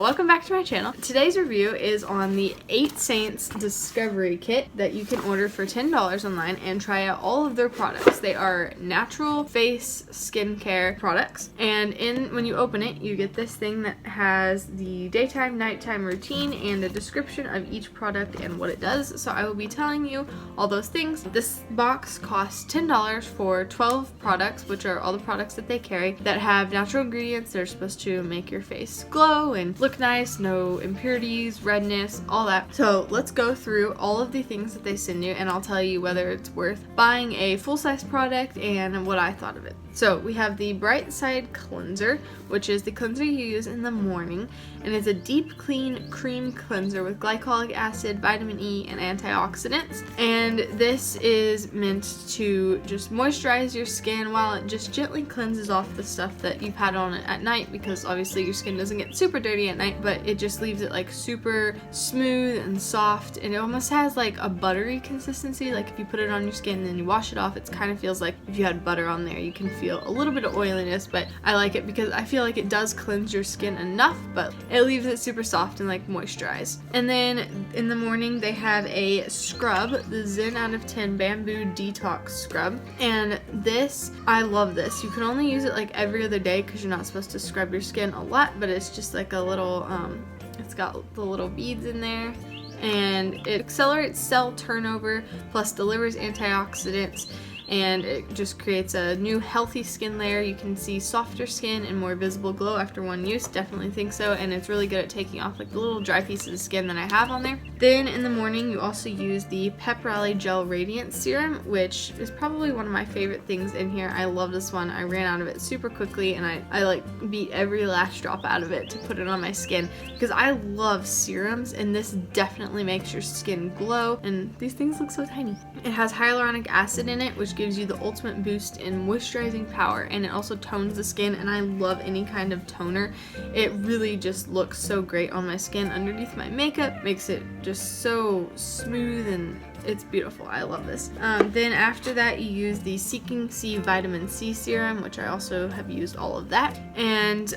Welcome back to my channel. Today's review is on the 8 Saints Discovery Kit that you can order for $10 online and try out all of their products. They are natural face skincare products, and when you open it, you get this thing that has the daytime, nighttime routine and a description of each product and what it does. So I will be telling you all those things. This box costs $10 for 12 products, which are all the products that they carry that have natural ingredients that are supposed to make your face glow and look nice, no impurities, redness, all that. So let's go through all of the things that they send you and I'll tell you whether it's worth buying a full-size product and what I thought of it. So we have the Bright Side Cleanser, which is the cleanser you use in the morning, and it's a deep clean cream cleanser with glycolic acid, vitamin E, and antioxidants. And this is meant to just moisturize your skin while it just gently cleanses off the stuff that you've had on it at night, because obviously your skin doesn't get super dirty at night, but it just leaves it like super smooth and soft, and it almost has like a buttery consistency. Like if you put it on your skin and then you wash it off, it kind of feels like if you had butter on there. You can feel a little bit of oiliness, but I like it because I feel like it does cleanse your skin enough, but it leaves it super soft and like moisturized. And then in the morning they have a scrub, the Zen out of 10 Bamboo Detox Scrub, and this, I love this. You can only use it like every other day because you're not supposed to scrub your skin a lot, but it's just like a little, it's got the little beads in there, and it accelerates cell turnover plus delivers antioxidants, and it just creates a new healthy skin layer. You can see softer skin and more visible glow after one use. Definitely think so, and it's really good at taking off like the little dry pieces of skin that I have on there. Then in the morning you also use the Pep Rally Gel Serum, which is probably one of my favorite things in here. I love this one. I ran out of it super quickly and I like beat every last drop out of it to put it on my skin because I love serums, and this definitely makes your skin glow, and these things look so tiny. It has hyaluronic acid in it, which gives you the ultimate boost in moisturizing power, and it also tones the skin, and I love any kind of toner. It really just looks so great on my skin underneath my makeup, makes it just so smooth, and it's beautiful. I love this. Then after that you use the Seeking C Vitamin C Serum, which I also have used all of that, and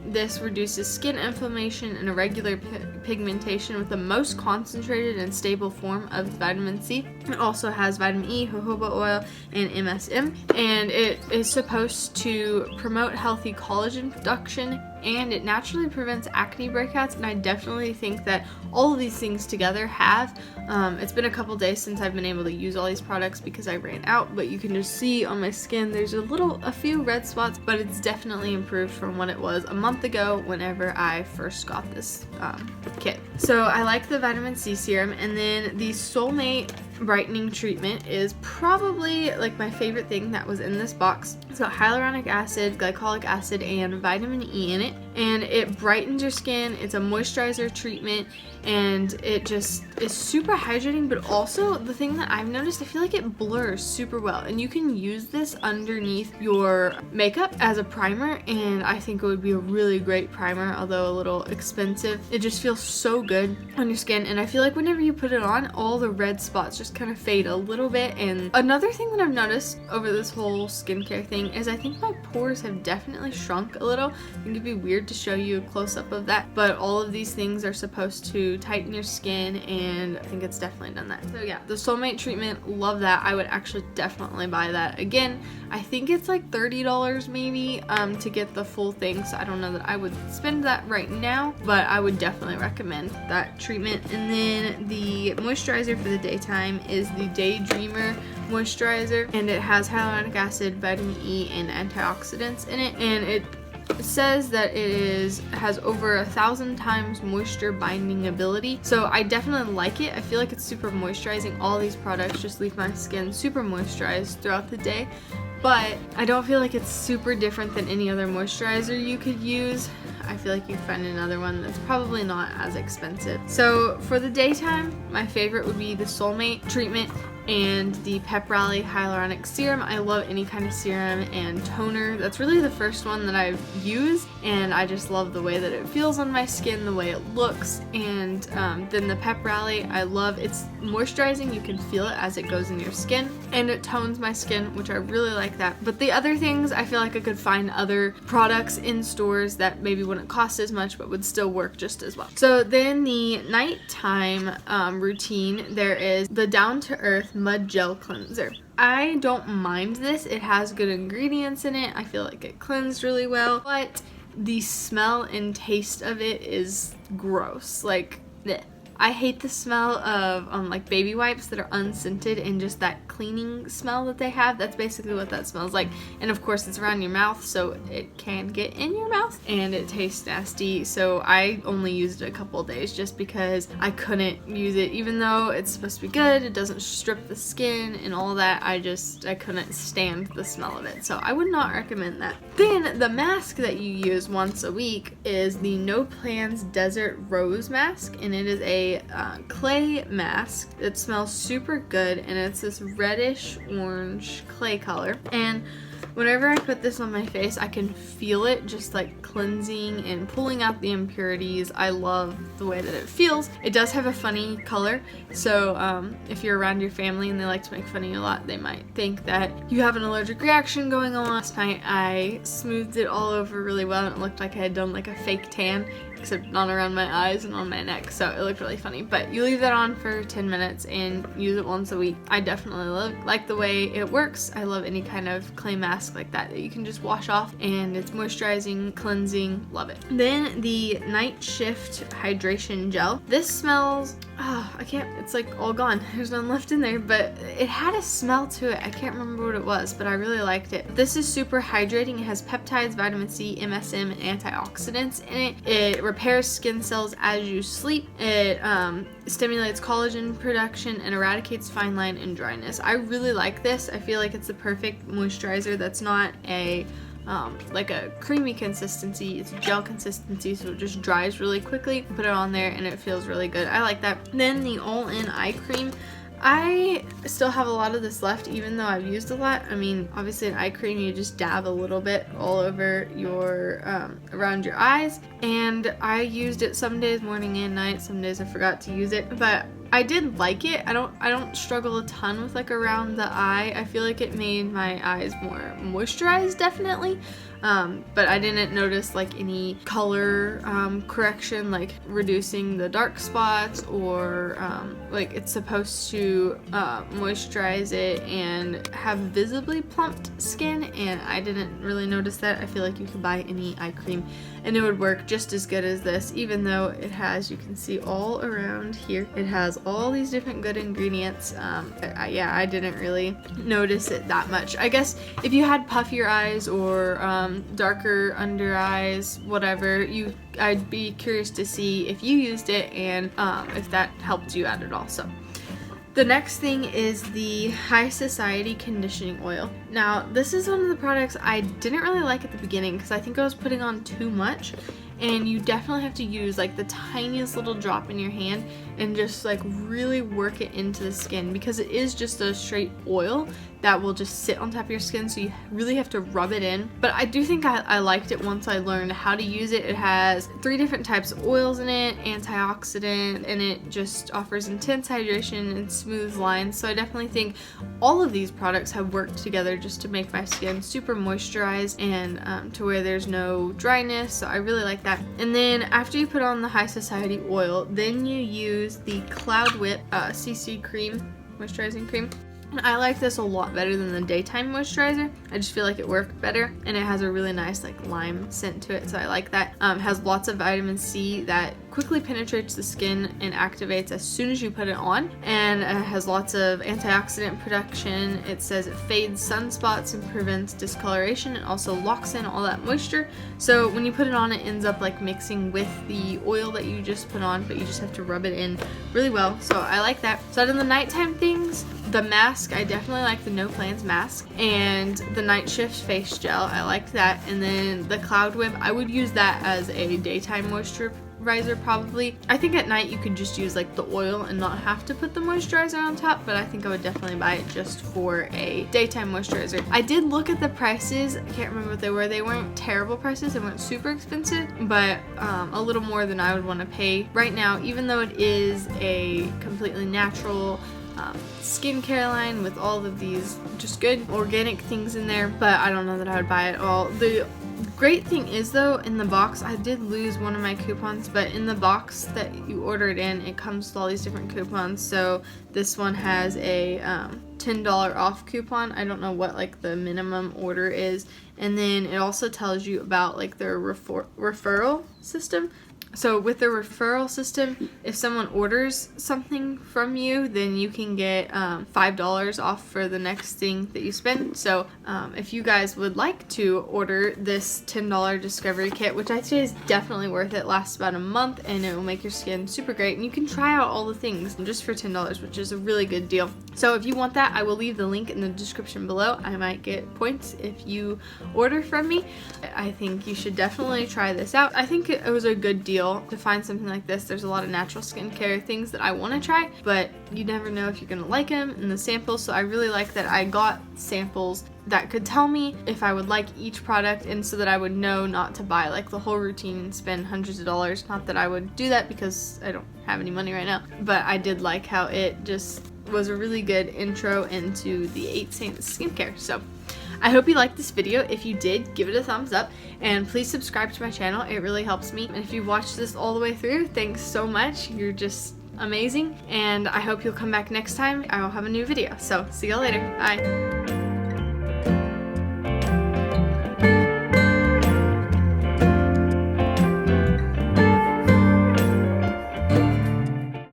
this reduces skin inflammation and irregular pigmentation with the most concentrated and stable form of vitamin C. It also has vitamin E, jojoba oil, and MSM, and it is supposed to promote healthy collagen production, and it naturally prevents acne breakouts, and I definitely think that all of these things together have. It's been a couple days since I've been able to use all these products because I ran out, but you can just see on my skin there's a few red spots, but it's definitely improved from what it was a month ago whenever I first got this kit. So I like the vitamin C serum, and then the Soulmate brightening treatment is probably like my favorite thing that was in this box. It's got hyaluronic acid, glycolic acid, and vitamin E in it, and it brightens your skin. It's a moisturizer treatment, and it just is super hydrating, but also the thing that I've noticed, I feel like it blurs super well, and you can use this underneath your makeup as a primer, and I think it would be a really great primer, although a little expensive. It just feels so good on your skin, and I feel like whenever you put it on, all the red spots just kind of fade a little bit. And another thing that I've noticed over this whole skincare thing is I think my pores have definitely shrunk a little. I think it'd be weird to show you a close-up of that, but all of these things are supposed to tighten your skin, and I think it's definitely done that. So yeah, the Soulmate treatment, love that. I would actually definitely buy that again. I think it's like $30 maybe to get the full thing, so I don't know that I would spend that right now, but I would definitely recommend that treatment. And then the moisturizer for the daytime is the Daydreamer Moisturizer, and it has hyaluronic acid, vitamin E, and antioxidants in it, and it says that it has over 1,000 times moisture binding ability, so I definitely like it. I feel like it's super moisturizing. All these products just leave my skin super moisturized throughout the day, but I don't feel like it's super different than any other moisturizer you could use. I feel like you can find another one that's probably not as expensive. So for the daytime, my favorite would be the Soulmate treatment and the Pep Rally Hyaluronic Serum. I love any kind of serum and toner. That's really the first one that I've used, and I just love the way that it feels on my skin, the way it looks. And then the Pep Rally, I love. It's moisturizing. You can feel it as it goes in your skin. and it tones my skin, which I really like that. But the other things, I feel like I could find other products in stores that maybe wouldn't cost as much but would still work just as well. So then the nighttime routine, there is the Down to Earth Mud Gel Cleanser. I don't mind this. It has good ingredients in it. I feel like it cleansed really well, but the smell and taste of it is gross. Like, bleh. I hate the smell of like baby wipes that are unscented and just that cleaning smell that they have. That's basically what that smells like. And of course it's around your mouth, so it can get in your mouth and it tastes nasty. So I only used it a couple days just because I couldn't use it. Even though it's supposed to be good, it doesn't strip the skin and all that, I couldn't stand the smell of it. So I would not recommend that. Then the mask that you use once a week is the No Plans Desert Rose Mask, and it is a clay mask. It smells super good and it's this reddish orange clay color, and whenever I put this on my face, I can feel it just like cleansing and pulling out the impurities. I love the way that it feels. It does have a funny color, so if you're around your family and they like to make fun of you a lot, they might think that you have an allergic reaction going on. Last night I smoothed it all over really well and it looked like I had done like a fake tan, except not around my eyes and on my neck, so it looked really funny. But you leave that on for 10 minutes and use it once a week. I definitely like the way it works. I love any kind of clay mask like that you can just wash off, and it's moisturizing, cleansing, love it. Then the Night Shift Hydration Gel. This smells, it's like all gone. There's none left in there, but it had a smell to it. I can't remember what it was, but I really liked it. This is super hydrating. It has peptides, vitamin C, MSM, and antioxidants in it. It repairs skin cells as you sleep. It stimulates collagen production and eradicates fine line and dryness. I really like this. I feel like it's the perfect moisturizer that's not a like a creamy consistency. It's a gel consistency, so it just dries really quickly. Put it on there and it feels really good. I like that. Then the Olay Eye Cream. I still have a lot of this left, even though I've used a lot. I mean, obviously an eye cream, you just dab a little bit all over your, around your eyes. And I used it some days morning and night. Some days I forgot to use it, but I did like it. I don't struggle a ton with like around the eye. I feel like it made my eyes more moisturized, definitely. But I didn't notice like any color correction, like reducing the dark spots, or like it's supposed to moisturize it and have visibly plumped skin, and I didn't really notice that. I feel like you could buy any eye cream and it would work just as good as this, even though it has, you can see all around here, it has all these different good ingredients. I didn't really notice it that much. I guess if you had puffier eyes or darker under eyes, whatever, I'd be curious to see if you used it and if that helped you out at all. So the next thing is the High Society Conditioning Oil. Now, this is one of the products I didn't really like at the beginning because I think I was putting on too much, and you definitely have to use like the tiniest little drop in your hand and just like really work it into the skin, because it is just a straight oil that will just sit on top of your skin, so you really have to rub it in. But I do think I liked it once I learned how to use it. It has 3 different types of oils in it, antioxidant, and it just offers intense hydration and smooth lines. So I definitely think all of these products have worked together just to make my skin super moisturized and to where there's no dryness. So I really like that. And then after you put on the High Society oil, then you use the Cloud Whip CC cream, moisturizing cream. And I like this a lot better than the daytime moisturizer. I just feel like it worked better, and it has a really nice like lime scent to it, so I like that. It has lots of vitamin C that quickly penetrates the skin and activates as soon as you put it on, and it has lots of antioxidant production. It says it fades sunspots and prevents discoloration. It also locks in all that moisture, so when you put it on, it ends up like mixing with the oil that you just put on, but you just have to rub it in really well. So I like that. So out of the nighttime things, the mask, I definitely like the No Plans mask, and the Night Shift face gel, I liked that. And then the Cloud Whip, I would use that as a daytime moisturizer probably. I think at night you could just use like the oil and not have to put the moisturizer on top, but I think I would definitely buy it just for a daytime moisturizer. I did look at the prices. I can't remember what they were. They weren't terrible prices. They weren't super expensive, but a little more than I would want to pay right now, even though it is a completely natural skincare line with all of these just good organic things in there, but I don't know that I would buy it all. The great thing is though, in the box, I did lose one of my coupons, but in the box that you ordered in, it comes with all these different coupons. So this one has a $10 off coupon. I don't know what like the minimum order is, and then it also tells you about like their referral system. So with the referral system, if someone orders something from you, then you can get $5 off for the next thing that you spend. So if you guys would like to order this $10 discovery kit, which I'd say is definitely worth it, lasts about a month and it will make your skin super great, and you can try out all the things just for $10, which is a really good deal. So if you want that, I will leave the link in the description below. I might get points if you order from me. I think you should definitely try this out. I think it was a good deal to find something like this. There's a lot of natural skincare things that I want to try, but you never know if you're gonna like them in the samples. So I really like that I got samples that could tell me if I would like each product, and so that I would know not to buy like the whole routine and spend hundreds of dollars. Not that I would do that because I don't have any money right now, but I did like how it just was a really good intro into the 8 Saints skincare. So I hope you liked this video. If you did, give it a thumbs up, and please subscribe to my channel. It really helps me. And if you watched this all the way through, thanks so much. You're just amazing, and I hope you'll come back next time. I will have a new video. So see y'all later. Bye.